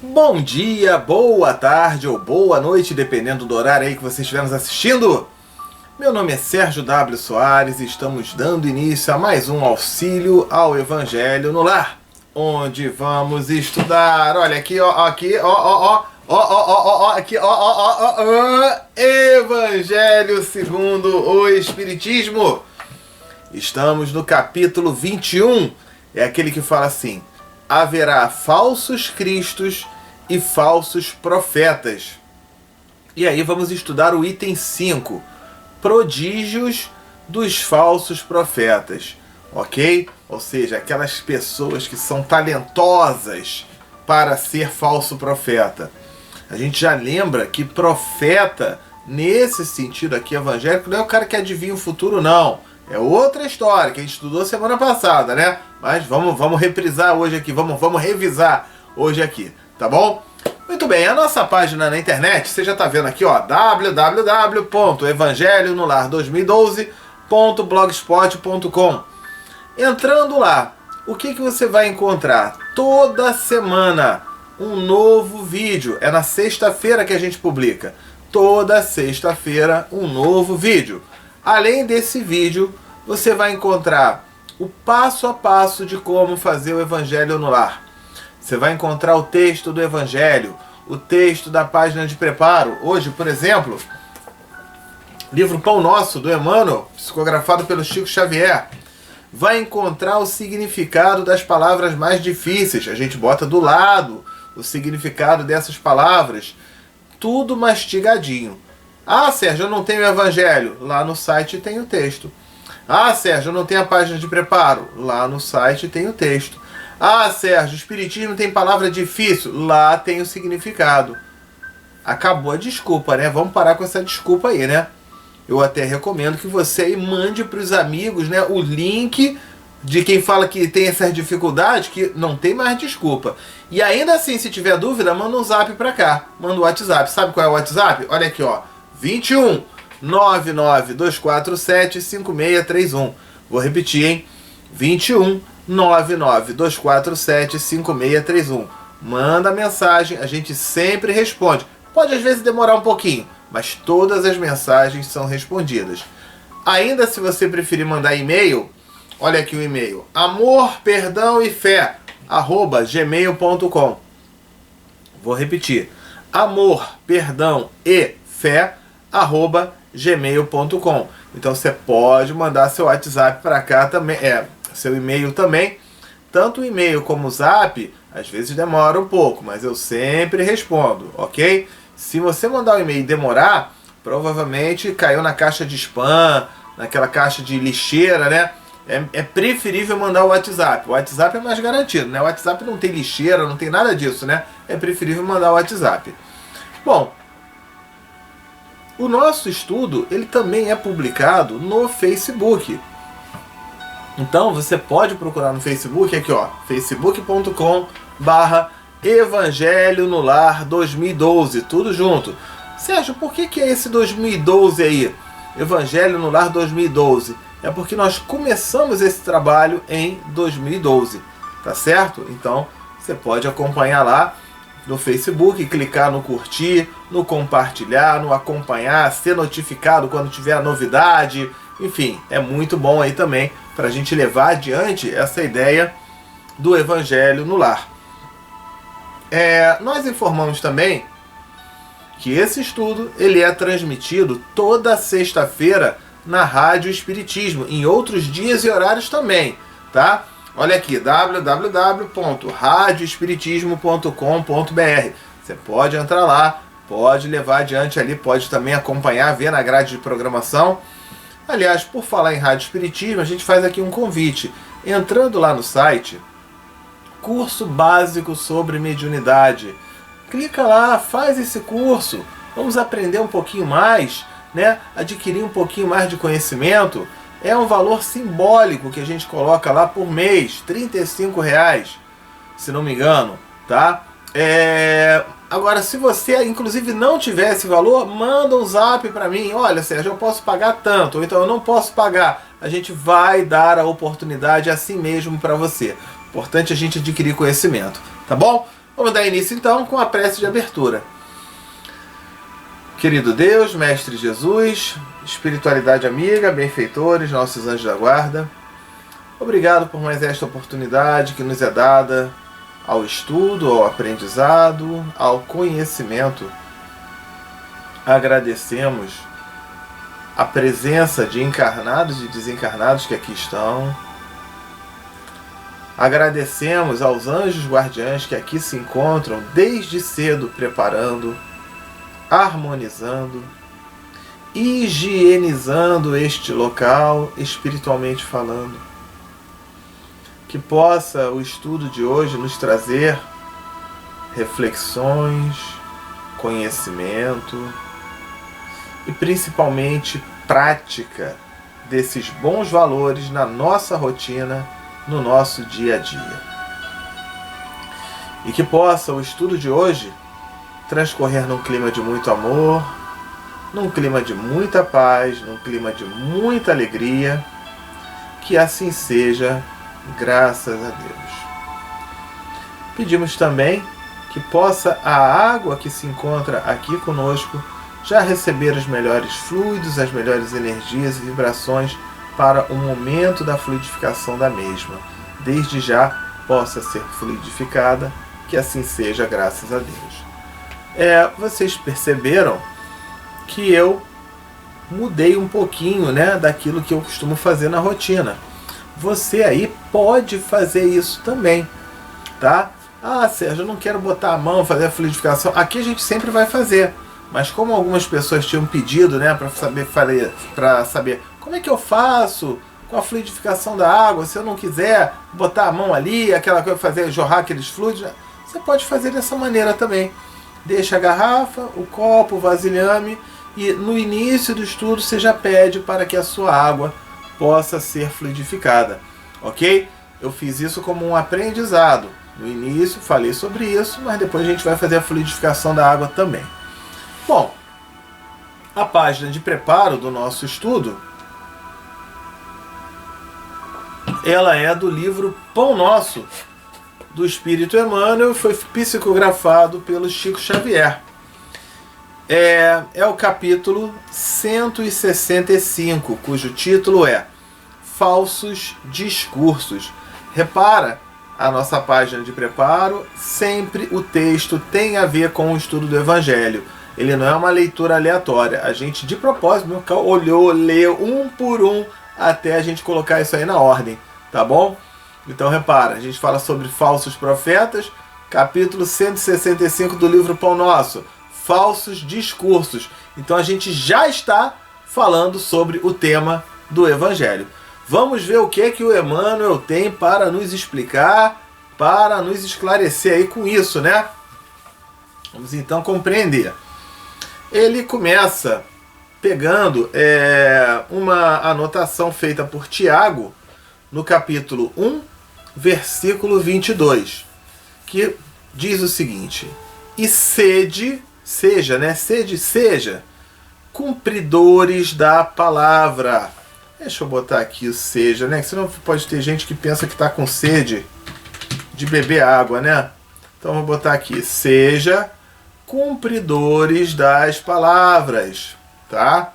Bom dia, boa tarde ou boa noite, dependendo do horário aí que você estiver nos assistindo. Meu nome é Sérgio W. Soares e estamos dando início a mais um Auxílio ao Evangelho no Lar, onde vamos estudar, olha aqui, Evangelho segundo o Espiritismo. Estamos no capítulo 21, é aquele que fala assim: haverá falsos cristos e falsos profetas. E aí vamos estudar o item 5, prodígios dos falsos profetas, ok? Ou seja, aquelas pessoas que são talentosas para ser falso profeta. A gente já lembra que profeta, nesse sentido aqui evangélico, não é o cara que adivinha o futuro, não. É outra história que a gente estudou semana passada, né? Mas vamos reprisar hoje aqui, vamos revisar hoje aqui, tá bom? Muito bem, a nossa página na internet, você já tá vendo aqui, ó, www.evangelionolar2012.blogspot.com. Entrando lá, o que você vai encontrar? Toda semana um novo vídeo. É na sexta-feira que a gente publica. Toda sexta-feira um novo vídeo. Além desse vídeo, você vai encontrar o passo a passo de como fazer o Evangelho no Lar. Você vai encontrar o texto do Evangelho, o texto da página de preparo. Hoje, por exemplo, livro Pão Nosso, do Emmanuel, psicografado pelo Chico Xavier. Vai encontrar o significado das palavras mais difíceis. A gente bota do lado o significado dessas palavras. Tudo mastigadinho. Ah, Sérgio, eu não tenho Evangelho. Lá no site tem o texto. Ah, Sérgio, eu não tenho a página de preparo. Lá no site tem o texto. Ah, Sérgio, o Espiritismo tem palavra difícil. Lá tem o significado. Acabou a desculpa, né? Vamos parar com essa desculpa aí, né? Eu até recomendo que você aí mande para os amigos, né, o link de quem fala que tem essas dificuldades, que não tem mais desculpa. E ainda assim, se tiver dúvida, manda um zap para cá. Manda o WhatsApp. Sabe qual é o WhatsApp? Olha aqui, ó. 21 99247 5631. Vou repetir, hein? 21 99247 5631. Manda mensagem, a gente sempre responde. Pode às vezes demorar um pouquinho, mas todas as mensagens são respondidas. Ainda se você preferir mandar e-mail, olha aqui o e-mail: amor, perdão e fé @gmail.com. Vou repetir: amor, perdão e fé @gmail.com. Então você pode mandar seu WhatsApp para cá também, seu e-mail também. Tanto o e-mail como o zap às vezes demora um pouco, mas eu sempre respondo, ok? Se você mandar o e-mail e demorar, provavelmente caiu na caixa de spam, naquela caixa de lixeira, né? É preferível mandar o WhatsApp. O WhatsApp é mais garantido, né? O WhatsApp não tem lixeira, não tem nada disso, né? É preferível mandar o WhatsApp. Bom, o nosso estudo, ele também é publicado no Facebook. Então você pode procurar no Facebook, aqui ó, facebook.com/Evangelho no Lar 2012, tudo junto. Sérgio, por que é esse 2012 aí? Evangelho no Lar 2012. É porque nós começamos esse trabalho em 2012, tá certo? Então você pode acompanhar lá no Facebook, clicar no curtir, no compartilhar, no acompanhar, ser notificado quando tiver a novidade. Enfim, é muito bom aí também para a gente levar adiante essa ideia do Evangelho no Lar. Nós informamos também que esse estudo ele é transmitido toda sexta-feira na Rádio Espiritismo, em outros dias e horários também, tá? Olha aqui, www.radioespiritismo.com.br. Você pode entrar lá, pode levar adiante ali, pode também acompanhar, ver na grade de programação. Aliás, por falar em Rádio Espiritismo, a gente faz aqui um convite. Entrando lá no site, curso básico sobre mediunidade. Clica lá, faz esse curso. Vamos aprender um pouquinho mais, né? Adquirir um pouquinho mais de conhecimento. É um valor simbólico que a gente coloca lá por mês, R$ 35, se não me engano, tá? Agora, se você, inclusive, não tiver esse valor, manda um zap para mim. Olha, Sérgio, eu posso pagar tanto, ou então eu não posso pagar. A gente vai dar a oportunidade assim mesmo para você. Importante a gente adquirir conhecimento, tá bom? Vamos dar início então com a prece de abertura. Querido Deus, Mestre Jesus, espiritualidade amiga, benfeitores, nossos anjos da guarda, obrigado por mais esta oportunidade que nos é dada ao estudo, ao aprendizado, ao conhecimento. Agradecemos a presença de encarnados e desencarnados que aqui estão. Agradecemos aos anjos guardiães que aqui se encontram desde cedo preparando, harmonizando, higienizando este local, espiritualmente falando. Que possa o estudo de hoje nos trazer reflexões, conhecimento e principalmente prática desses bons valores na nossa rotina, no nosso dia a dia. E que possa o estudo de hoje transcorrer num clima de muito amor, num clima de muita paz, num clima de muita alegria. Que assim seja, graças a Deus. Pedimos também que possa a água que se encontra aqui conosco já receber os melhores fluidos, as melhores energias e vibrações para o momento da fluidificação da mesma. Desde já possa ser fluidificada, que assim seja, graças a Deus. Vocês perceberam que eu mudei um pouquinho, né, daquilo que eu costumo fazer na rotina. Você aí pode fazer isso também, tá? Ah, Sérgio, eu não quero botar a mão, fazer a fluidificação. Aqui a gente sempre vai fazer. Mas como algumas pessoas tinham pedido, né, para saber como é que eu faço com a fluidificação da água, se eu não quiser botar a mão ali, aquela coisa, jorrar aqueles fluidos, você pode fazer dessa maneira também. Deixa a garrafa, o copo, o vasilhame e no início do estudo você já pede para que a sua água possa ser fluidificada, ok? Eu fiz isso como um aprendizado. No início falei sobre isso, mas depois a gente vai fazer a fluidificação da água também. Bom, a página de preparo do nosso estudo, ela é do livro Pão Nosso, do Espírito Emmanuel, foi psicografado pelo Chico Xavier. É o capítulo 165, cujo título é Falsos Discursos. Repara, a nossa página de preparo, sempre o texto tem a ver com o estudo do Evangelho. Ele não é uma leitura aleatória. A gente, de propósito, olhou, leu um por um, até a gente colocar isso aí na ordem, tá bom? Então repara, a gente fala sobre falsos profetas, capítulo 165 do livro Pão Nosso, falsos discursos. Então a gente já está falando sobre o tema do Evangelho. Vamos ver o que é que o Emmanuel tem para nos explicar, para nos esclarecer aí com isso, né? Vamos então compreender. Ele começa pegando uma anotação feita por Tiago, no capítulo 1, versículo 22, que diz o seguinte: e seja cumpridores da palavra. Deixa eu botar aqui o seja, né? Senão pode ter gente que pensa que está com sede de beber água, né? Então vou botar aqui, seja cumpridores das palavras, tá?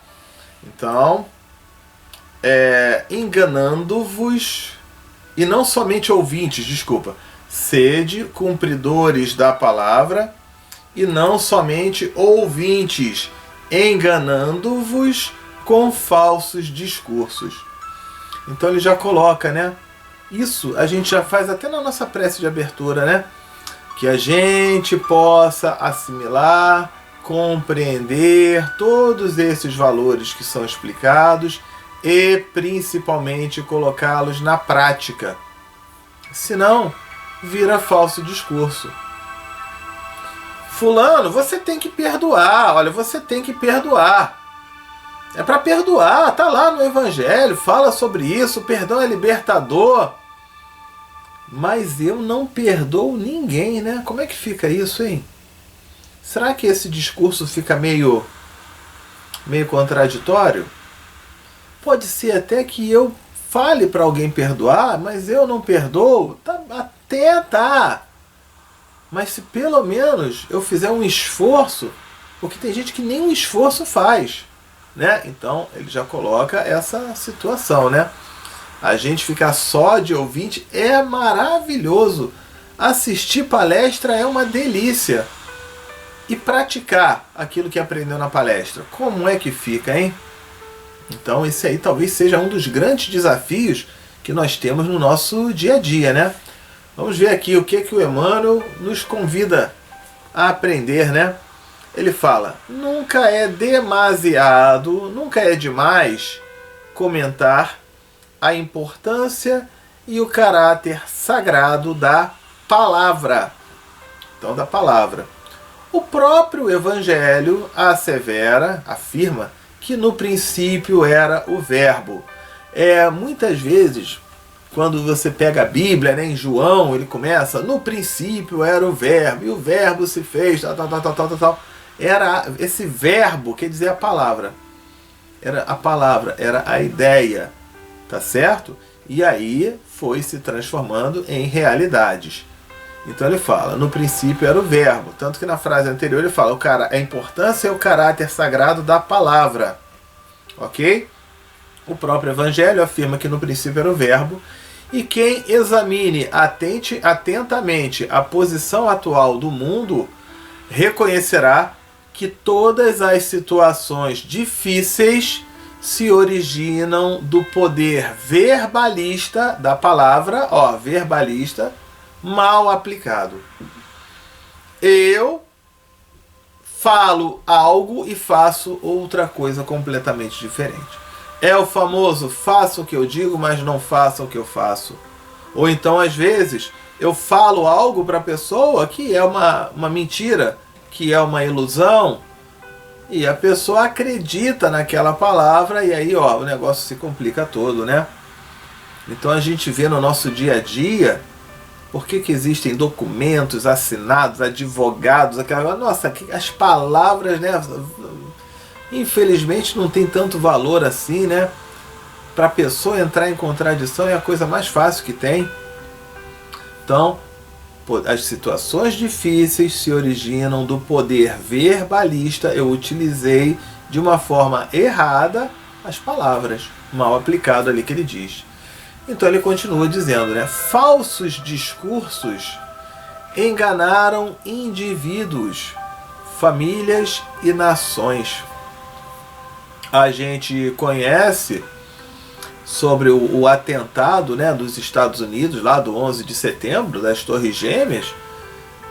Então, enganando-vos, e não somente ouvintes, desculpa, sede cumpridores da palavra, e não somente ouvintes, enganando-vos com falsos discursos. Então ele já coloca, né? Isso a gente já faz até na nossa prece de abertura, né? Que a gente possa assimilar, compreender todos esses valores que são explicados e principalmente colocá-los na prática. Senão, vira falso discurso. Fulano, você tem que perdoar. Olha, você tem que perdoar. É para perdoar, tá lá no Evangelho, fala sobre isso, o perdão é libertador. Mas eu não perdoo ninguém, né? Como é que fica isso, hein? Será que esse discurso fica meio contraditório? Pode ser até que eu fale para alguém perdoar, mas eu não perdoo. Até tá. mas se pelo menos eu fizer um esforço, porque tem gente que nem um esforço faz, né? Então ele já coloca essa situação, né? A gente ficar só de ouvinte é maravilhoso. Assistir palestra é uma delícia. E praticar aquilo que aprendeu na palestra, como é que fica, hein? Então esse aí talvez seja um dos grandes desafios que nós temos no nosso dia a dia, né? Vamos ver aqui o que o Emmanuel nos convida a aprender, né? Ele fala: nunca é demasiado, nunca é demais comentar a importância e o caráter sagrado da palavra. Então, da palavra. O próprio Evangelho assevera, afirma, que no princípio era o Verbo. Muitas vezes, quando você pega a Bíblia, né, em João, ele começa: no princípio era o Verbo, e o Verbo se fez, tal. Esse verbo quer dizer a palavra. Era a palavra, era a ideia, tá certo? E aí foi se transformando em realidades. Então ele fala: no princípio era o verbo. Tanto que na frase anterior ele fala a importância é o caráter sagrado da palavra. Ok? O próprio Evangelho afirma que no princípio era o verbo. E quem examine atentamente a posição atual do mundo reconhecerá que todas as situações difíceis se originam do poder verbalista da palavra, verbalista, mal aplicado. Eu falo algo e faço outra coisa completamente diferente. É o famoso faça o que eu digo, mas não faça o que eu faço. Ou então, às vezes, eu falo algo para a pessoa que é uma mentira, que é uma ilusão, e a pessoa acredita naquela palavra, e aí o negócio se complica todo, né? Então a gente vê no nosso dia a dia por que existem documentos assinados, advogados, as palavras, né? Infelizmente não tem tanto valor assim, né? Para a pessoa entrar em contradição é a coisa mais fácil que tem. Então, as situações difíceis se originam do poder verbalista. Eu utilizei de uma forma errada as palavras, mal aplicado ali que ele diz. Então ele continua dizendo, né? Falsos discursos enganaram indivíduos, famílias e nações. A gente conhece sobre o atentado, né, dos Estados Unidos, lá do 11 de setembro, das Torres Gêmeas,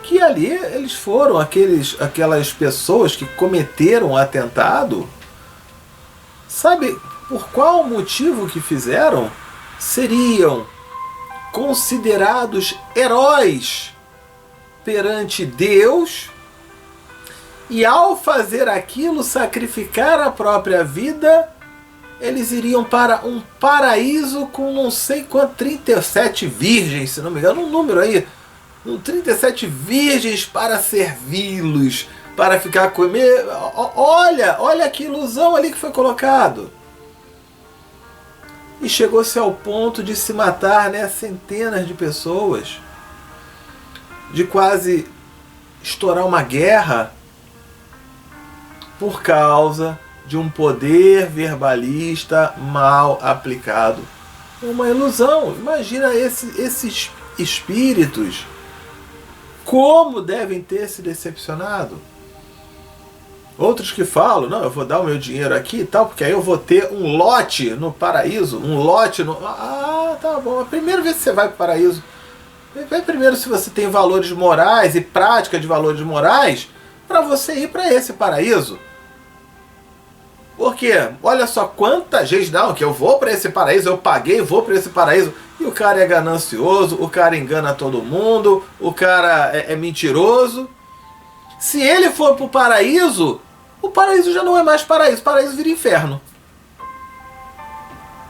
que ali eles foram aquelas pessoas que cometeram o atentado. Sabe por qual motivo que fizeram? Seriam considerados heróis perante Deus, e ao fazer aquilo, sacrificar a própria vida, eles iriam para um paraíso com não sei quanto, 37 virgens, se não me engano, um número aí, 37 virgens para servi-los, para ficar com... Olha que ilusão ali que foi colocado. E chegou-se ao ponto de se matar, né, centenas de pessoas, de quase estourar uma guerra por causa de um poder verbalista mal aplicado. Uma ilusão. Imagina esses espíritos como devem ter se decepcionado. Outros que falam: não, eu vou dar o meu dinheiro aqui e tal, porque aí eu vou ter um lote no paraíso, um lote no... tá bom. Primeiro vê se você vai para o paraíso. Vê primeiro se você tem valores morais e prática de valores morais para você ir para esse paraíso. Porque, olha só quanta gente, não, que eu vou para esse paraíso, eu paguei, vou para esse paraíso. E o cara é ganancioso, o cara engana todo mundo, o cara é mentiroso. Se ele for para o paraíso já não é mais paraíso, paraíso vira inferno.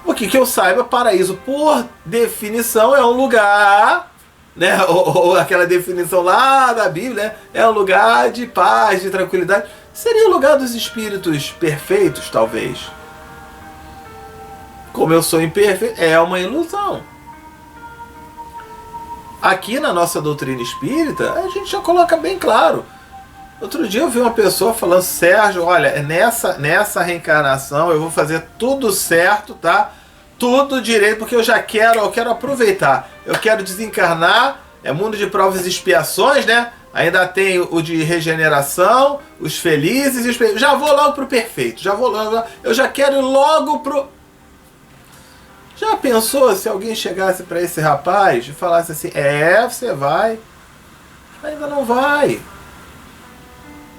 Porque que eu saiba, paraíso, por definição, é um lugar, né, ou aquela definição lá da Bíblia, né, é um lugar de paz, de tranquilidade. Seria o lugar dos espíritos perfeitos, talvez. Como eu sou imperfeito, é uma ilusão. Aqui na nossa doutrina espírita, a gente já coloca bem claro. Outro dia eu vi uma pessoa falando: Sérgio, olha, nessa reencarnação eu vou fazer tudo certo, tá? Tudo direito, porque eu quero aproveitar. Eu quero desencarnar, é mundo de provas e expiações, né? Ainda tem o de regeneração, os felizes e os perfeitos. Já vou logo pro perfeito, eu já quero ir logo pro... Já pensou se alguém chegasse para esse rapaz e falasse assim: você vai? Ainda não vai.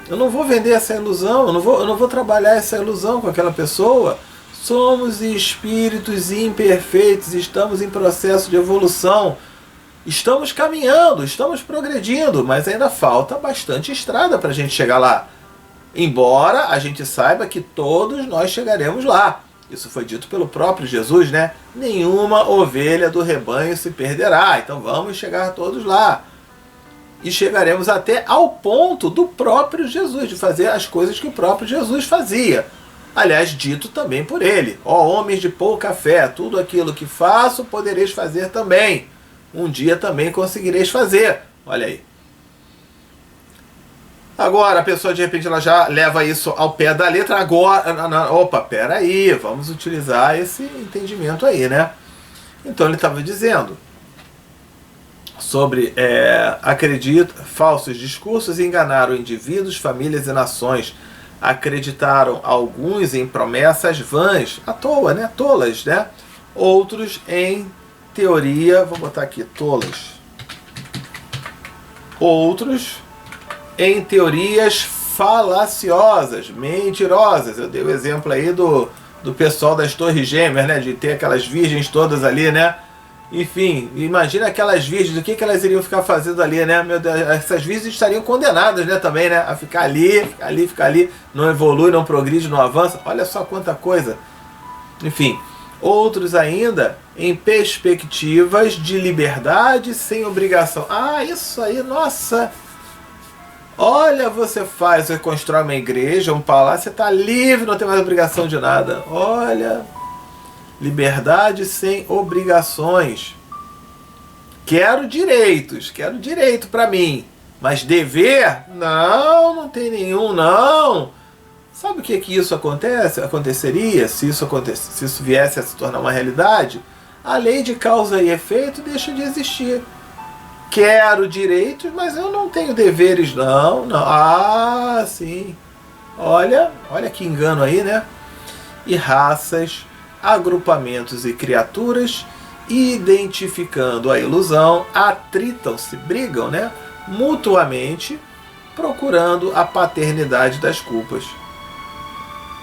Eu não vou vender essa ilusão, eu não vou trabalhar essa ilusão com aquela pessoa. Somos espíritos imperfeitos, estamos em processo de evolução, estamos caminhando, estamos progredindo, mas ainda falta bastante estrada para a gente chegar lá. Embora a gente saiba que todos nós chegaremos lá. Isso foi dito pelo próprio Jesus, né? Nenhuma ovelha do rebanho se perderá, então vamos chegar todos lá. E chegaremos até ao ponto do próprio Jesus, de fazer as coisas que o próprio Jesus fazia. Aliás, dito também por ele: ó homens de pouca fé, tudo aquilo que faço podereis fazer também. Um dia também conseguireis fazer. Olha aí. Agora a pessoa de repente ela já leva isso ao pé da letra. Agora, opa, peraí, vamos utilizar esse entendimento aí, né? Então ele estava dizendo sobre falsos discursos enganaram indivíduos, famílias e nações. Acreditaram alguns em promessas vãs, à toa, né? Tolas, né? Outros em teoria, vou botar aqui, tolas. Outros em teorias falaciosas, mentirosas. Eu dei o exemplo aí do pessoal das Torres Gêmeas, né? De ter aquelas virgens todas ali, né? Enfim, imagina aquelas virgens, o que elas iriam ficar fazendo ali, né? Meu Deus, essas virgens estariam condenadas, né, também, né? A ficar ali, não evolui, não progride, não avança. Olha só quanta coisa. Enfim, outros ainda em perspectivas de liberdade sem obrigação. Ah, isso aí, nossa! Olha, você constrói uma igreja, um palácio, você está livre, não tem mais obrigação de nada. Olha... Liberdade sem obrigações. Quero direito para mim. Mas dever? Não tem nenhum, não. Sabe o que isso aconteceria se isso viesse a se tornar uma realidade? A lei de causa e efeito deixa de existir. Quero direitos, mas eu não tenho deveres, não. Ah, sim. Olha que engano aí, né? E raças, agrupamentos e criaturas, identificando a ilusão, atritam-se, brigam, né, mutuamente, procurando a paternidade das culpas.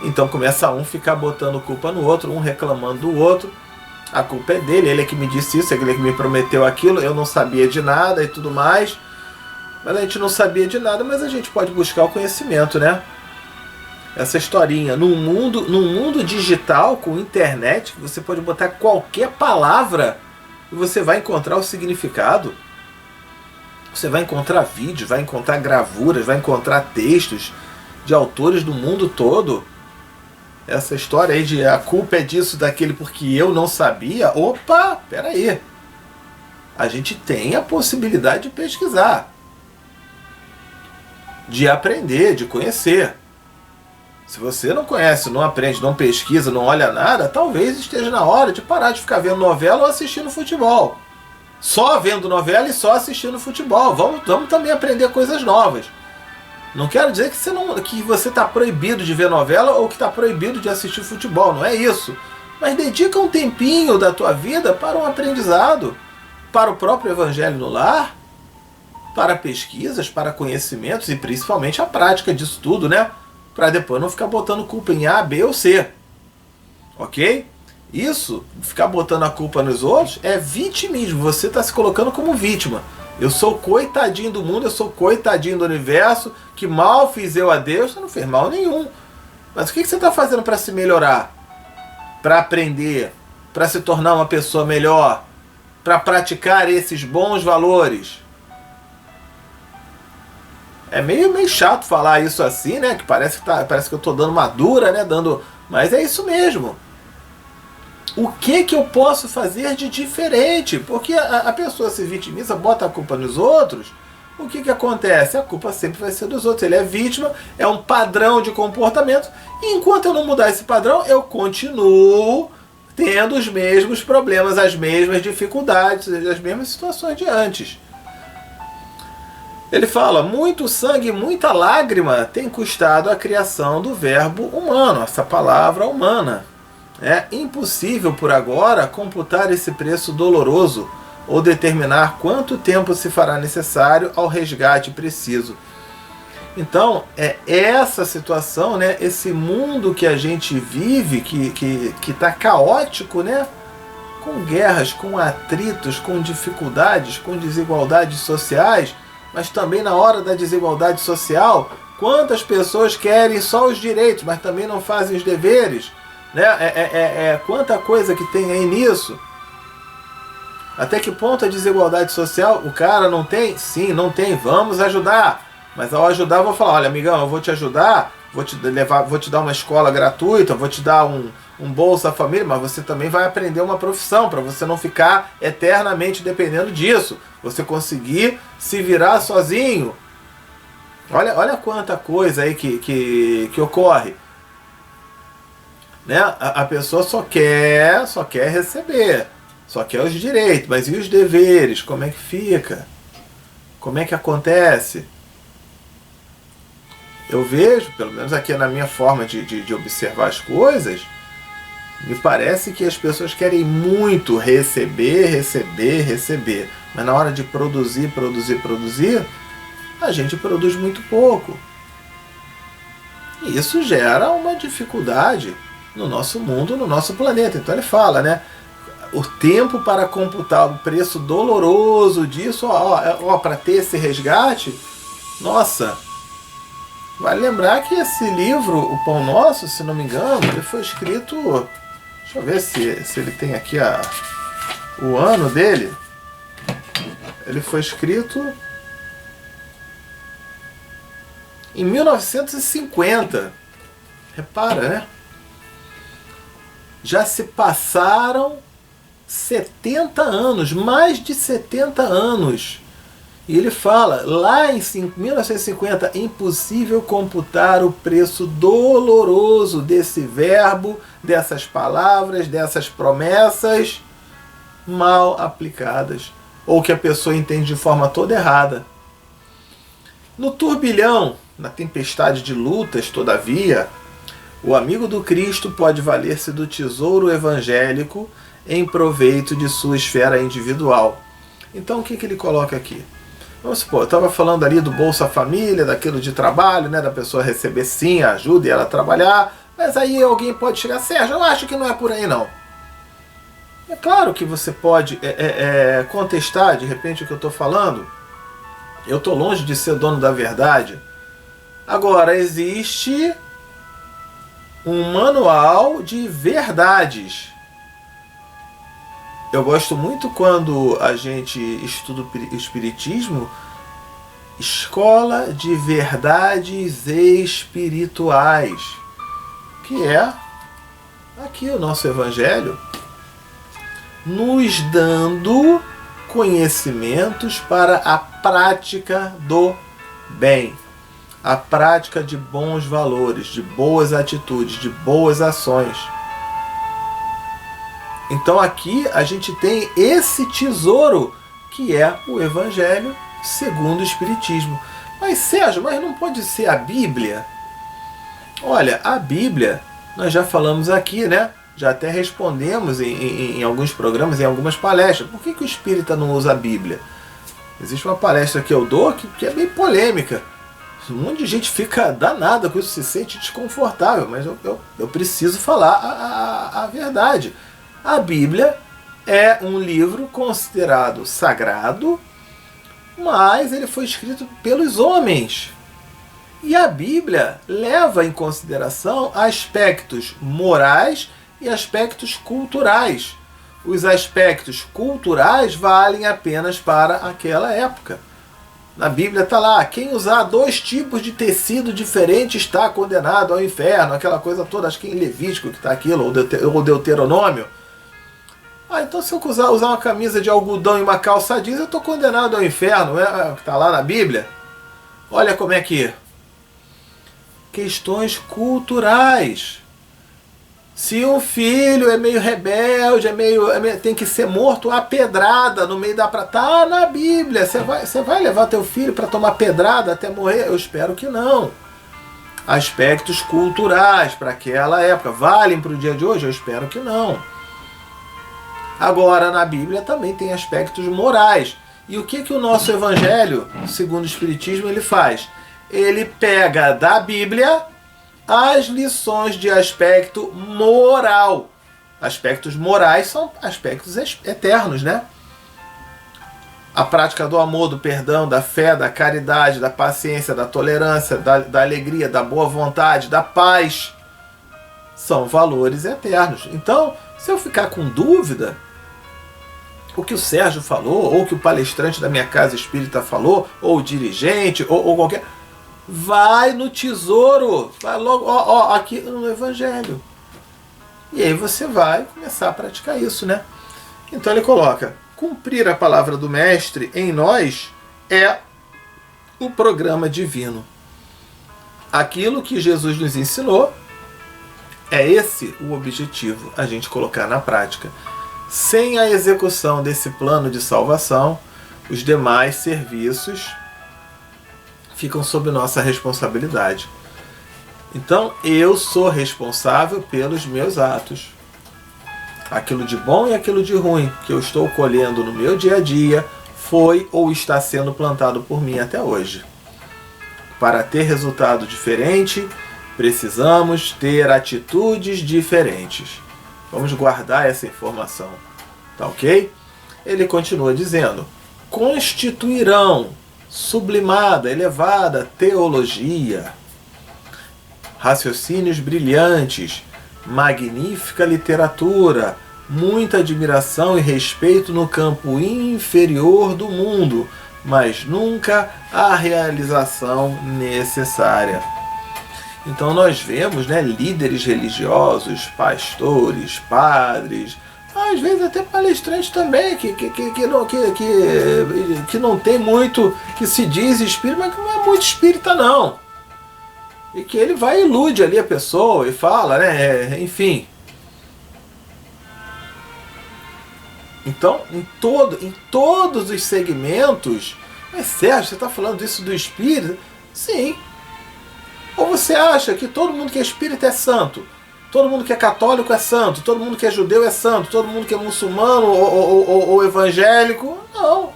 Então começa um ficar botando culpa no outro, um reclamando do outro. A culpa é dele, ele é que me disse isso, ele é que me prometeu aquilo, eu não sabia de nada e tudo mais. Mas a gente não sabia de nada, mas a gente pode buscar o conhecimento, né? Essa historinha, num mundo digital, com internet, você pode botar qualquer palavra e você vai encontrar o significado. Você vai encontrar vídeos, vai encontrar gravuras, vai encontrar textos de autores do mundo todo. Essa história aí de a culpa é disso, daquele, porque eu não sabia. Opa, peraí. A gente tem a possibilidade de pesquisar, de aprender, de conhecer. Se você não conhece, não aprende, não pesquisa, não olha nada, talvez esteja na hora de parar de ficar vendo novela ou assistindo futebol. Só vendo novela e só assistindo futebol. Vamos também aprender coisas novas. Não quero dizer que você está proibido de ver novela ou que está proibido de assistir futebol, não é isso. Mas dedica um tempinho da tua vida para um aprendizado, para o próprio evangelho no lar, para pesquisas, para conhecimentos e principalmente a prática disso tudo, né? Para depois não ficar botando culpa em A, B ou C. Ok? Isso, ficar botando a culpa nos outros, é vitimismo. Você está se colocando como vítima. Eu sou coitadinho do mundo, eu sou coitadinho do universo, que mal fiz eu a Deus. Você não fez mal nenhum. Mas o que você está fazendo para se melhorar? Para aprender? Para se tornar uma pessoa melhor? Para praticar esses bons valores? É meio chato falar isso assim, né? Que parece que eu tô dando uma dura, né? Mas é isso mesmo. O que eu posso fazer de diferente? Porque a pessoa se vitimiza, bota a culpa nos outros. O que acontece? A culpa sempre vai ser dos outros. Ele é vítima, é um padrão de comportamento. E enquanto eu não mudar esse padrão, eu continuo tendo os mesmos problemas, as mesmas dificuldades, as mesmas situações de antes. Ele fala, muito sangue e muita lágrima tem custado a criação do verbo humano, essa palavra humana. É impossível por agora computar esse preço doloroso ou determinar quanto tempo se fará necessário ao resgate preciso. Então, é essa situação, né, esse mundo que a gente vive, que está caótico, né, com guerras, com atritos, com dificuldades, com desigualdades sociais, mas também na hora da desigualdade social, quantas pessoas querem só os direitos, mas também não fazem os deveres, né? Quanta coisa que tem aí nisso. Até que ponto a desigualdade social, o cara não tem? Sim, não tem, vamos ajudar. Mas ao ajudar eu vou falar, olha amigão, eu vou te ajudar, vou te dar uma escola gratuita, vou te dar um Bolsa Família, mas você também vai aprender uma profissão, para você não ficar eternamente dependendo disso. Você conseguir se virar sozinho. Olha quanta coisa aí que ocorre. Né? A pessoa só quer receber, só quer os direitos, mas e os deveres? Como é que fica? Como é que acontece? Eu vejo, pelo menos aqui na minha forma de observar as coisas, me parece que as pessoas querem muito receber, mas na hora de produzir, a gente produz muito pouco. E isso gera uma dificuldade no nosso mundo, no nosso planeta. Então ele fala, né? O tempo para computar o preço doloroso disso, para ter esse resgate, nossa, vale lembrar que esse livro, O Pão Nosso, se não me engano, ele foi escrito, deixa eu ver se ele tem aqui o ano dele. Ele foi escrito em 1950. Repara, né? Já se passaram 70 anos, mais de 70 anos. E ele fala, lá em 1950, impossível computar o preço doloroso desse verbo, dessas palavras, dessas promessas mal aplicadas, ou que a pessoa entende de forma toda errada. No turbilhão, na tempestade de lutas, todavia, o amigo do Cristo pode valer-se do tesouro evangélico em proveito de sua esfera individual. Então o que ele coloca aqui? Vamos supor, eu estava falando ali do Bolsa Família, daquilo de trabalho, né, da pessoa receber sim a ajuda e ela trabalhar, mas aí alguém pode chegar, Sérgio, eu acho que não é por aí não. É claro que você pode contestar de repente o que eu estou falando. Eu estou longe de ser dono da verdade. Agora, existe um manual de verdades. Eu gosto muito quando a gente estuda o Espiritismo, Escola de Verdades Espirituais, que é aqui o nosso Evangelho, nos dando conhecimentos para a prática do bem, a prática de bons valores, de boas atitudes, de boas ações. Então aqui a gente tem esse tesouro que é o Evangelho segundo o Espiritismo. Mas Sérgio, mas não pode ser a Bíblia? Olha, a Bíblia, nós já falamos aqui, né? Já até respondemos em alguns programas, em algumas palestras. Por que o espírita não usa a Bíblia? Existe uma palestra que eu dou que é bem polêmica. Um monte de gente fica danada com isso, se sente desconfortável, mas eu preciso falar a verdade. A Bíblia é um livro considerado sagrado, mas ele foi escrito pelos homens. E a Bíblia leva em consideração aspectos morais e aspectos culturais. Os aspectos culturais valem apenas para aquela época. Na Bíblia está lá, quem usar 2 tipos de tecido diferente está condenado ao inferno, aquela coisa toda, acho que em Levítico que está aquilo, ou Deuteronômio. Então se eu usar uma camisa de algodão e uma calça jeans, eu estou condenado ao inferno. Está lá na Bíblia. Olha como é que... Questões culturais. Se um filho é meio rebelde, tem que ser morto a pedrada no meio da praia. Tá na Bíblia. Você vai levar teu filho para tomar pedrada até morrer? Eu espero que não. Aspectos culturais para aquela época valem para o dia de hoje? Eu espero que não. Agora, na Bíblia também tem aspectos morais. E o que o nosso Evangelho, segundo o Espiritismo, ele faz? Ele pega da Bíblia as lições de aspecto moral. Aspectos morais são aspectos eternos, né? A prática do amor, do perdão, da fé, da caridade, da paciência, da tolerância, da alegria, da boa vontade, da paz. São valores eternos. Então, se eu ficar com dúvida, o que o Sérgio falou, ou o que o palestrante da minha casa espírita falou, ou o dirigente, ou qualquer... Vai no tesouro, vai logo, aqui no Evangelho. E aí você vai começar a praticar isso, né? Então ele coloca, cumprir a palavra do Mestre em nós é o programa divino. Aquilo que Jesus nos ensinou, é esse o objetivo, a gente colocar na prática. Sem a execução desse plano de salvação, os demais serviços ficam sob nossa responsabilidade. Então, eu sou responsável pelos meus atos. Aquilo de bom e aquilo de ruim que eu estou colhendo no meu dia a dia foi ou está sendo plantado por mim até hoje. Para ter resultado diferente, precisamos ter atitudes diferentes. Vamos guardar essa informação. Tá ok? Ele continua dizendo, constituirão sublimada, elevada teologia, raciocínios brilhantes, magnífica literatura, muita admiração e respeito no campo inferior do mundo, mas nunca a realização necessária. Então nós vemos, né, líderes religiosos, pastores, padres, às vezes até palestrantes também, que não tem muito, que se diz espírita, mas que não é muito espírita não. E que ele vai e ilude ali a pessoa e fala, né, enfim. Então, em todos os segmentos, mas Sérgio, você está falando isso do espírita? Sim. Ou você acha que todo mundo que é espírita é santo? Todo mundo que é católico é santo, todo mundo que é judeu é santo, todo mundo que é muçulmano ou evangélico, não.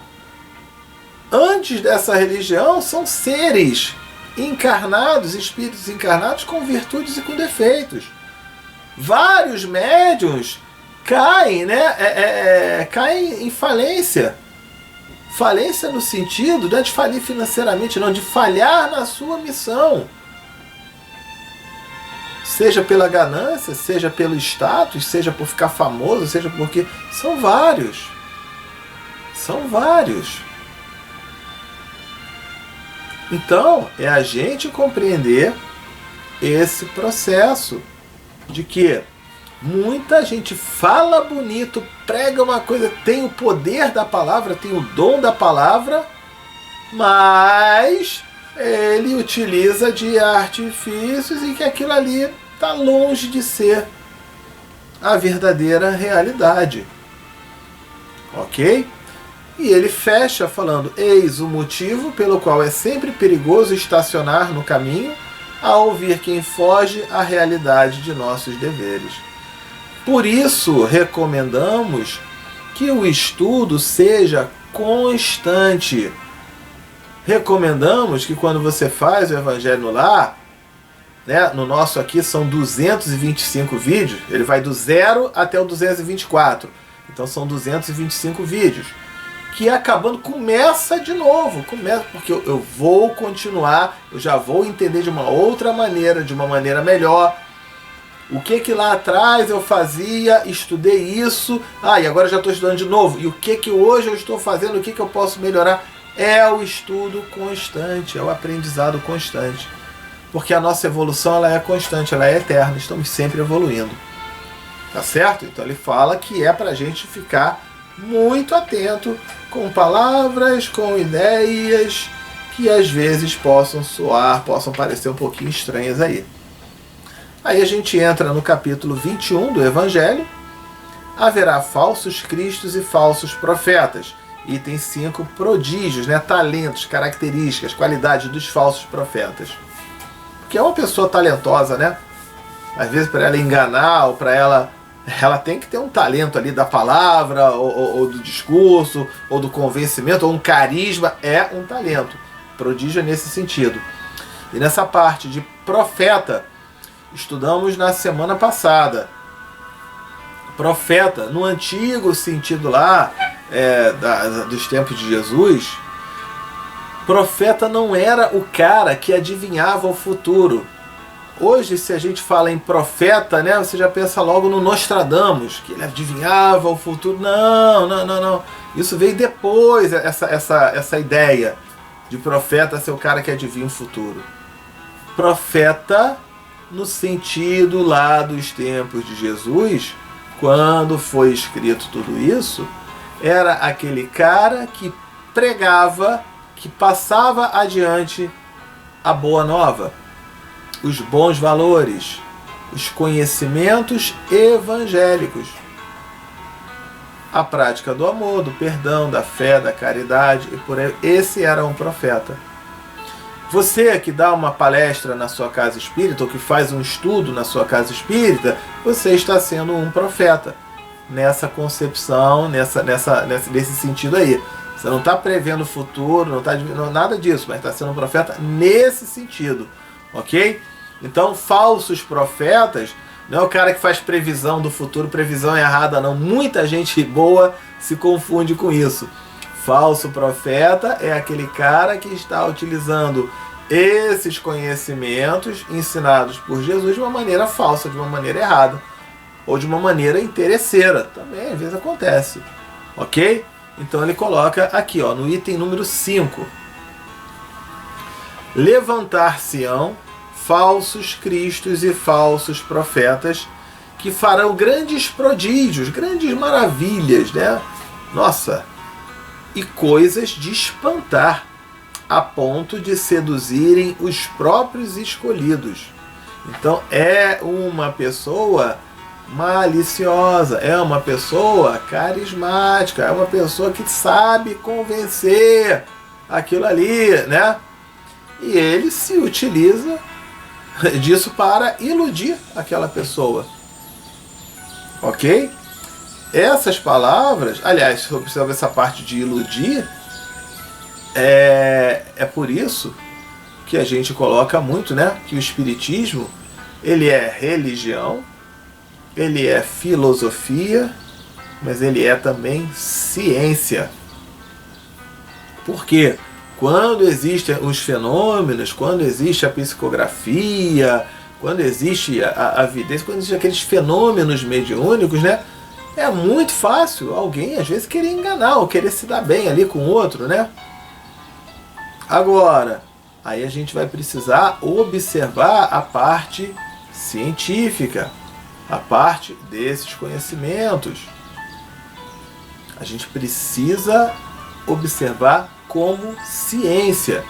Antes dessa religião são seres encarnados, espíritos encarnados com virtudes e com defeitos. Vários médiuns caem, né, caem em falência. Falência no sentido não é de falir financeiramente, não, de falhar na sua missão. Seja pela ganância, seja pelo status, seja por ficar famoso, seja porque... São vários. São vários. Então, é a gente compreender esse processo de que muita gente fala bonito, prega uma coisa, tem o poder da palavra, tem o dom da palavra, mas ele utiliza de artifícios e que aquilo ali está longe de ser a verdadeira realidade. Ok? E ele fecha falando, eis o motivo pelo qual é sempre perigoso estacionar no caminho a ouvir quem foge à realidade de nossos deveres. Por isso, recomendamos que o estudo seja constante. Recomendamos que quando você faz o Evangelho no Lar, né, no nosso aqui são 225 vídeos, ele vai do 0 até o 224. Então são 225 vídeos. Que acabando, começa de novo. Começa, porque eu vou continuar, eu já vou entender de uma outra maneira, de uma maneira melhor. O que lá atrás eu fazia, estudei isso, e agora já estou estudando de novo. E o que hoje eu estou fazendo, o que eu posso melhorar? É o estudo constante, é o aprendizado constante. Porque a nossa evolução ela é constante, ela é eterna, estamos sempre evoluindo. Tá certo? Então ele fala que é para a gente ficar muito atento com palavras, com ideias que às vezes possam parecer um pouquinho estranhas aí. Aí a gente entra no capítulo 21 do Evangelho. Haverá falsos cristos e falsos profetas. Item 5, prodígios, né? Talentos, características, qualidades dos falsos profetas. Porque é uma pessoa talentosa, né? Às vezes para ela enganar ou para ela tem que ter um talento ali da palavra, ou do discurso, ou do convencimento, ou um carisma, é um talento. Prodígio é nesse sentido. E nessa parte de profeta, estudamos na semana passada. Profeta, no antigo sentido lá, dos tempos de Jesus, profeta não era o cara que adivinhava o futuro. Hoje, se a gente fala em profeta, né, você já pensa logo no Nostradamus, que ele adivinhava o futuro. Não. Isso veio depois, essa ideia de profeta ser o cara que adivinha o futuro. Profeta, no sentido lá dos tempos de Jesus, quando foi escrito tudo isso, era aquele cara que pregava, que passava adiante a boa nova, os bons valores, os conhecimentos evangélicos, a prática do amor, do perdão, da fé, da caridade, e por aí. Esse era um profeta. Você que dá uma palestra na sua casa espírita, ou que faz um estudo na sua casa espírita, você está sendo um profeta, nessa concepção, nesse sentido aí. Você não está prevendo o futuro, não está nada disso, mas está sendo um profeta nesse sentido. Ok? Então, falsos profetas não é o cara que faz previsão do futuro, previsão errada não. Muita gente boa se confunde com isso. Falso profeta é aquele cara que está utilizando esses conhecimentos ensinados por Jesus de uma maneira falsa, de uma maneira errada, ou de uma maneira interesseira. Também às vezes acontece. Ok? Então ele coloca aqui, ó, no item número 5. Levantar-se-ão falsos cristos e falsos profetas que farão grandes prodígios, grandes maravilhas, né? Nossa! E coisas de espantar, a ponto de seduzirem os próprios escolhidos. Então é uma pessoa maliciosa, é uma pessoa carismática, é uma pessoa que sabe convencer aquilo ali, né? E ele se utiliza disso para iludir aquela pessoa. Ok? Essas palavras, aliás, se observa essa parte de iludir, é por isso que a gente coloca muito, né, que o Espiritismo, ele é religião, ele é filosofia, mas ele é também ciência. Por quê? Quando existem os fenômenos, quando existe a psicografia, quando existe a vidência, quando existem aqueles fenômenos mediúnicos, né? É muito fácil alguém, às vezes, querer enganar ou querer se dar bem ali com o outro, né? Agora, aí a gente vai precisar observar a parte científica, a parte desses conhecimentos. A gente precisa observar como ciência.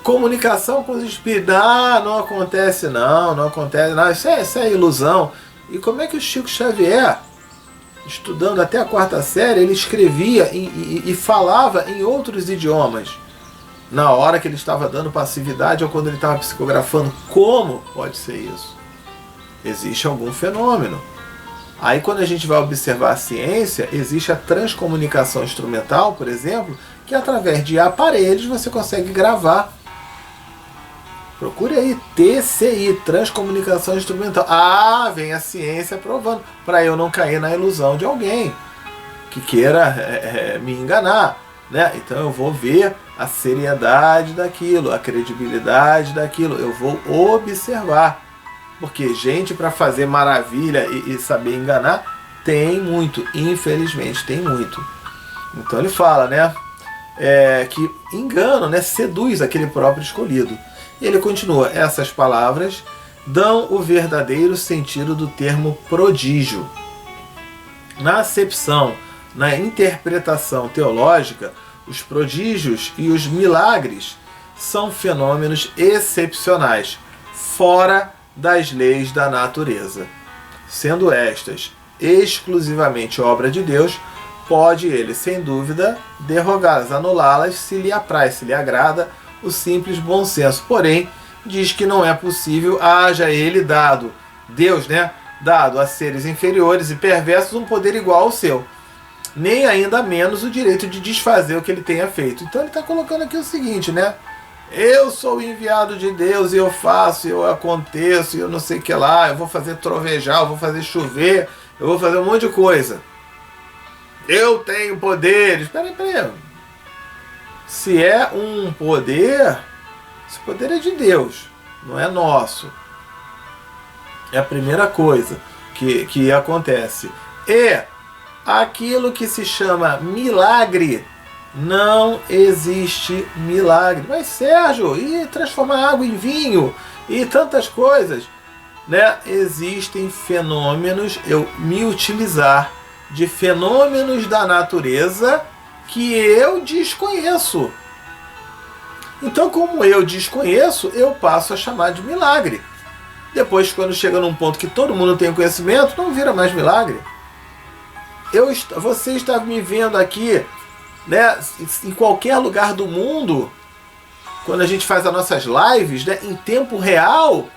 Comunicação com os espíritos. Não acontece não acontece não. Isso é ilusão. E como é que o Chico Xavier, estudando até a 4ª série, ele escrevia e falava em outros idiomas? Na hora que ele estava dando passividade ou quando ele estava psicografando? Como pode ser isso? Existe algum fenômeno. Aí quando a gente vai observar a ciência, existe a transcomunicação instrumental, por exemplo, que através de aparelhos você consegue gravar. Procure aí, TCI, transcomunicação instrumental. Vem a ciência provando, para eu não cair na ilusão de alguém que queira me enganar, né? Então eu vou ver a seriedade daquilo, a credibilidade daquilo, eu vou observar. Porque gente para fazer maravilha e saber enganar, tem muito, infelizmente tem muito. Então ele fala, né, que engano, né, seduz aquele próprio escolhido. E ele continua, essas palavras dão o verdadeiro sentido do termo prodígio. Na acepção, na interpretação teológica, os prodígios e os milagres são fenômenos excepcionais, fora das leis da natureza. Sendo estas exclusivamente obra de Deus, pode ele, sem dúvida, derrogá-las, anulá-las, se lhe apraz, se lhe agrada o simples bom senso. Porém, diz que não é possível, haja ele dado, Deus, né, dado a seres inferiores e perversos um poder igual ao seu, nem ainda menos o direito de desfazer o que ele tenha feito. Então ele está colocando aqui o seguinte, né? Eu sou o enviado de Deus e eu faço, eu aconteço, eu não sei o que lá, eu vou fazer trovejar, eu vou fazer chover, eu vou fazer um monte de coisa. Eu tenho poderes. Peraí. Se é um poder, esse poder é de Deus, não é nosso. É a primeira coisa que acontece. E aquilo que se chama milagre, não existe milagre. Mas Sérgio, e transformar água em vinho e tantas coisas, né? Existem fenômenos, eu me utilizar de fenômenos da natureza que eu desconheço. Então, como eu desconheço, eu passo a chamar de milagre. Depois, quando chega num ponto que todo mundo tem conhecimento, não vira mais milagre. Você está me vendo aqui, né, em qualquer lugar do mundo, quando a gente faz as nossas lives, né, em tempo real,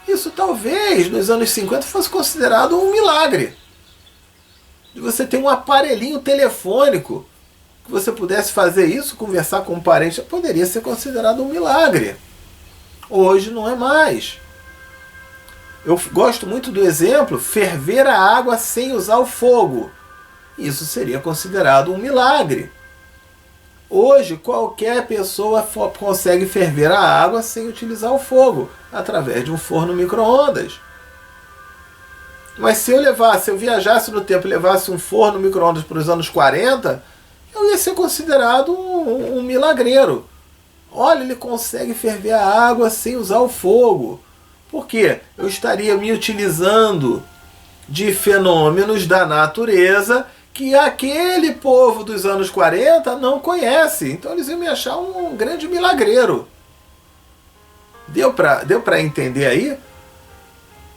isso talvez nos anos 50 fosse considerado um milagre. De você ter um aparelhinho telefônico, que você pudesse fazer isso, conversar com um parente, poderia ser considerado um milagre. Hoje não é mais. Eu gosto muito do exemplo, ferver a água sem usar o fogo. Isso seria considerado um milagre. Hoje, qualquer pessoa consegue ferver a água sem utilizar o fogo, através de um forno micro-ondas. Mas se eu viajasse no tempo e levasse um forno micro-ondas para os anos 40, eu ia ser considerado um milagreiro. Olha, ele consegue ferver a água sem usar o fogo. Por quê? Eu estaria me utilizando de fenômenos da natureza que aquele povo dos anos 40 não conhece. Então eles iam me achar um grande milagreiro. Deu para entender aí?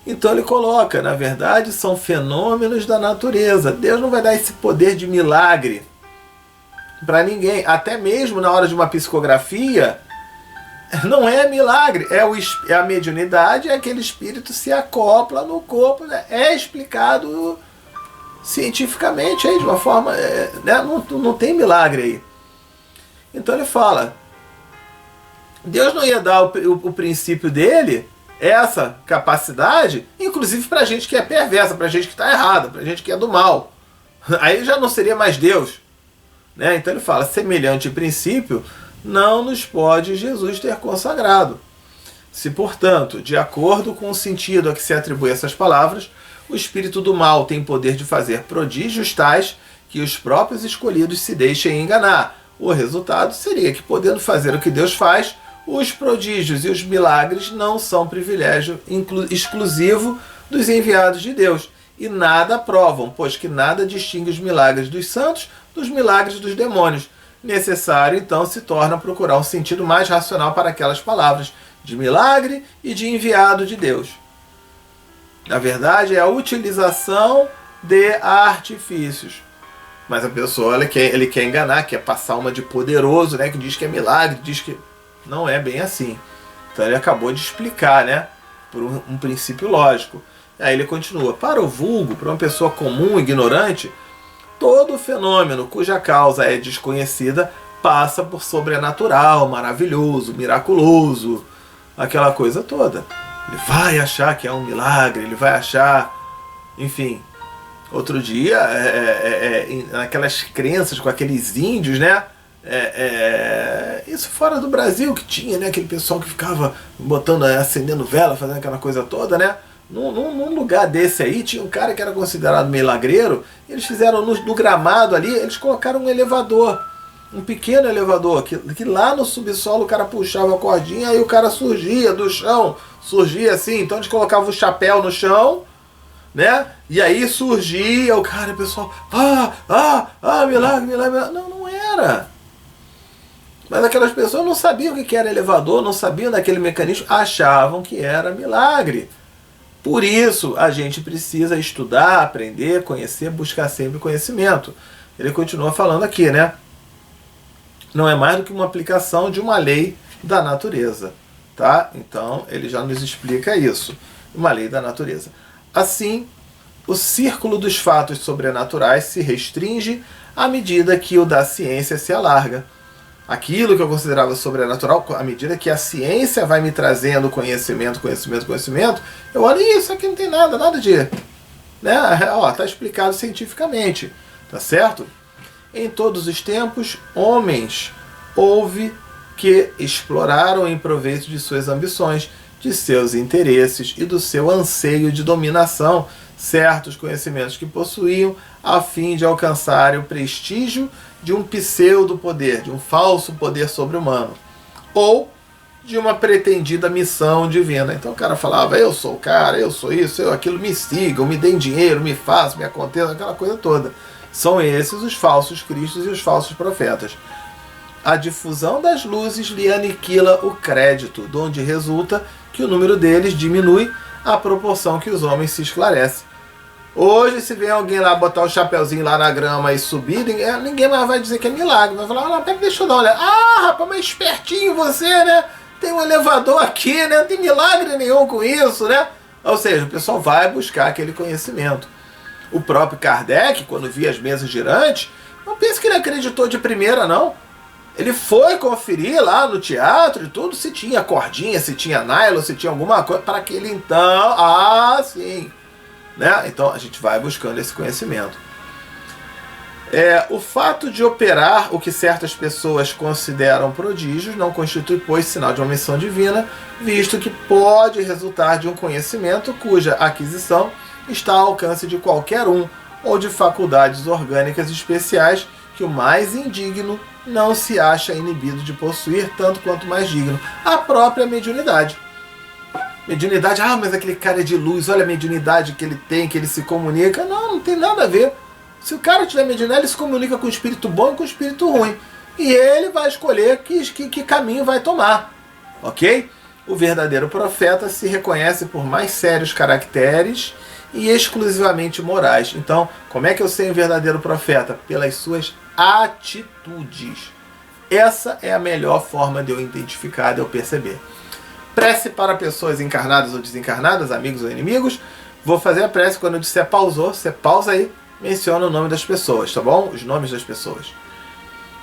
Então ele coloca, na verdade, são fenômenos da natureza. Deus não vai dar esse poder de milagre para ninguém. Até mesmo na hora de uma psicografia, não é milagre, é a mediunidade, é aquele espírito se acopla no corpo, né? É explicado cientificamente aí, de uma forma, né? Não tem milagre aí. Então ele fala, Deus não ia dar o princípio dele, essa capacidade, inclusive para gente que é perversa, para gente que está errada, para gente que é do mal. Aí já não seria mais Deus, né? Então ele fala, semelhante princípio não nos pode Jesus ter consagrado. Se, portanto, de acordo com o sentido a que se atribui essas palavras, o espírito do mal tem poder de fazer prodígios tais que os próprios escolhidos se deixem enganar. O resultado seria que, podendo fazer o que Deus faz, os prodígios e os milagres não são privilégio exclusivo dos enviados de Deus, e nada provam, pois que nada distingue os milagres dos santos dos milagres dos demônios. Necessário, então, se torna procurar um sentido mais racional para aquelas palavras de milagre e de enviado de Deus. Na verdade, é a utilização de artifícios. Mas a pessoa, ele quer enganar, quer passar uma de poderoso, né, que diz que é milagre, diz que não é bem assim. Então ele acabou de explicar, né, por um princípio lógico. Aí ele continua, para o vulgo, para uma pessoa comum, ignorante, todo fenômeno cuja causa é desconhecida passa por sobrenatural, maravilhoso, miraculoso, aquela coisa toda. Ele vai achar que é um milagre, ele vai achar, enfim. Outro dia, aquelas crenças com aqueles índios, né? Isso fora do Brasil que tinha, né? Aquele pessoal que ficava botando, acendendo vela, fazendo aquela coisa toda, né? Num lugar desse aí, tinha um cara que era considerado milagreiro, eles fizeram no gramado ali, eles colocaram um elevador. um pequeno elevador, que lá no subsolo o cara puxava a cordinha, aí o cara surgia do chão, surgia assim, então a gente colocava o chapéu no chão, né? E aí surgia o cara, o pessoal, milagre, milagre. Não, não era. Mas aquelas pessoas não sabiam o que era elevador, não sabiam daquele mecanismo, achavam que era milagre. Por isso, a gente precisa estudar, aprender, conhecer, buscar sempre conhecimento. Ele continua falando aqui, né? Não é mais do que uma aplicação de uma lei da natureza, tá? Então, ele já nos explica isso, uma lei da natureza. Assim, o círculo dos fatos sobrenaturais se restringe à medida que o da ciência se alarga. Aquilo que eu considerava sobrenatural, à medida que a ciência vai me trazendo conhecimento, eu olho, isso aqui não tem nada de... né? Tá explicado cientificamente, tá certo? Em todos os tempos, homens houve que exploraram em proveito de suas ambições, de seus interesses e do seu anseio de dominação certos conhecimentos que possuíam, a fim de alcançarem o prestígio de um pseudo-poder, de um falso poder sobre-humano, ou de uma pretendida missão divina. Então o cara falava, eu sou o cara, eu sou isso, eu aquilo, me sigam, me deem dinheiro, me façam, me aconteça, aquela coisa toda. São esses os falsos cristos e os falsos profetas. A difusão das luzes lhe aniquila o crédito, de onde resulta que o número deles diminui à proporção que os homens se esclarecem. Hoje, se vem alguém lá botar o chapeuzinho lá na grama e subir, ninguém mais vai dizer que é milagre. Vai falar, não, pera, deixa eu dar uma olhada. Rapaz, mas espertinho você, né? Tem um elevador aqui, né? Não tem milagre nenhum com isso, né? Ou seja, o pessoal vai buscar aquele conhecimento. O próprio Kardec, quando via as mesas girantes, não pense que ele acreditou de primeira, não. Ele foi conferir lá no teatro e tudo, se tinha cordinha, se tinha nylon, se tinha alguma coisa, para que ele então... sim... né? Então a gente vai buscando esse conhecimento. O fato de operar o que certas pessoas consideram prodígios não constitui, pois, sinal de uma missão divina, visto que pode resultar de um conhecimento cuja aquisição está ao alcance de qualquer um, ou de faculdades orgânicas especiais que o mais indigno não se acha inibido de possuir, tanto quanto mais digno. A própria mediunidade. Mediunidade, mas aquele cara é de luz, olha a mediunidade que ele tem, que ele se comunica. Não, não tem nada a ver. Se o cara tiver mediunidade, ele se comunica com o espírito bom e com o espírito ruim. E ele vai escolher que caminho vai tomar. Ok? O verdadeiro profeta se reconhece por mais sérios caracteres e exclusivamente morais. Então, como é que eu sei um verdadeiro profeta? Pelas suas atitudes. Essa é a melhor forma de eu identificar, de eu perceber. Prece para pessoas encarnadas ou desencarnadas, amigos ou inimigos. Vou fazer a prece quando eu disser pausou. Você pausa aí, menciona o nome das pessoas, tá bom? Os nomes das pessoas.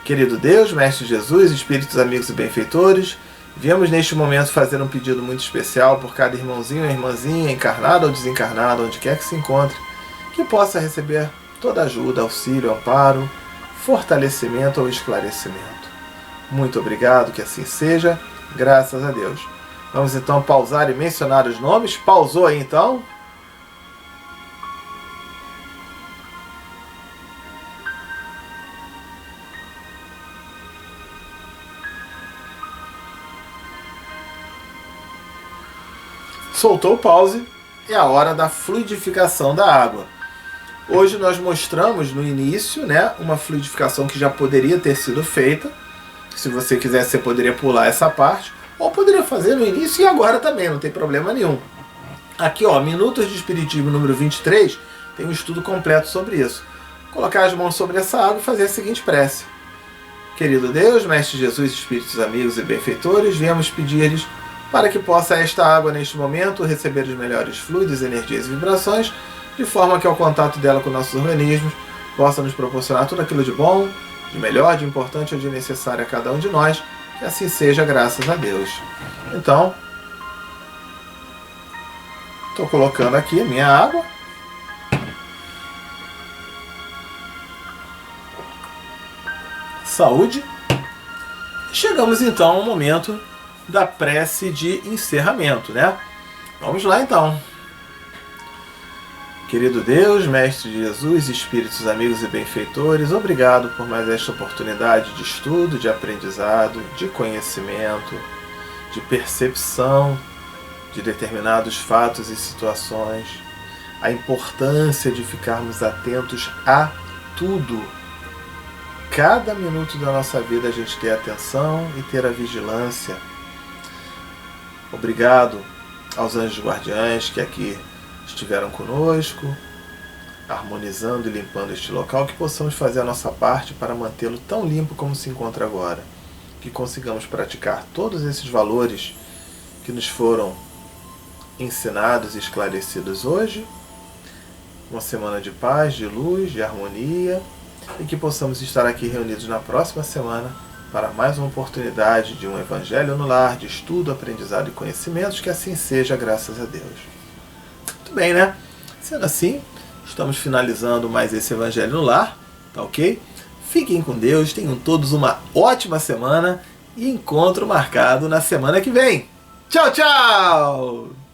Querido Deus, Mestre Jesus, Espíritos amigos e benfeitores, viemos neste momento fazer um pedido muito especial por cada irmãozinho ou irmãzinha, encarnado ou desencarnado, onde quer que se encontre, que possa receber toda ajuda, auxílio, amparo, fortalecimento ou esclarecimento. Muito obrigado, que assim seja, graças a Deus. Vamos então pausar e mencionar os nomes. Pausou aí então. Soltou o pause. É a hora da fluidificação da água. Hoje nós mostramos no início, né, uma fluidificação que já poderia ter sido feita. Se você quiser, você poderia pular essa parte. Ou poderia fazer no início e agora também, não tem problema nenhum. Aqui, ó, Minutos de Espiritismo número 23, tem um estudo completo sobre isso. Colocar as mãos sobre essa água e fazer a seguinte prece. Querido Deus, Mestre Jesus, Espíritos amigos e benfeitores, viemos pedir-lhes para que possa esta água, neste momento, receber os melhores fluidos, energias e vibrações, de forma que, ao contato dela com nossos organismos, possa nos proporcionar tudo aquilo de bom, de melhor, de importante ou de necessário a cada um de nós. Que assim seja, graças a Deus. Então, estou colocando aqui a minha água. Saúde. Chegamos então ao momento da prece de encerramento, né? Vamos lá então. Querido Deus, Mestre de Jesus, Espíritos amigos e benfeitores, obrigado por mais esta oportunidade de estudo, de aprendizado, de conhecimento, de percepção de determinados fatos e situações, a importância de ficarmos atentos a tudo. Cada minuto da nossa vida a gente ter atenção e ter a vigilância. Obrigado aos anjos guardiães que aqui estiveram conosco, harmonizando e limpando este local, que possamos fazer a nossa parte para mantê-lo tão limpo como se encontra agora, que consigamos praticar todos esses valores que nos foram ensinados e esclarecidos hoje, uma semana de paz, de luz, de harmonia, e que possamos estar aqui reunidos na próxima semana para mais uma oportunidade de um Evangelho no Lar, de estudo, aprendizado e conhecimentos, que assim seja, graças a Deus. Muito bem, né? Sendo assim, estamos finalizando mais esse Evangelho no Lar, tá ok? Fiquem com Deus, tenham todos uma ótima semana e encontro marcado na semana que vem. Tchau, tchau!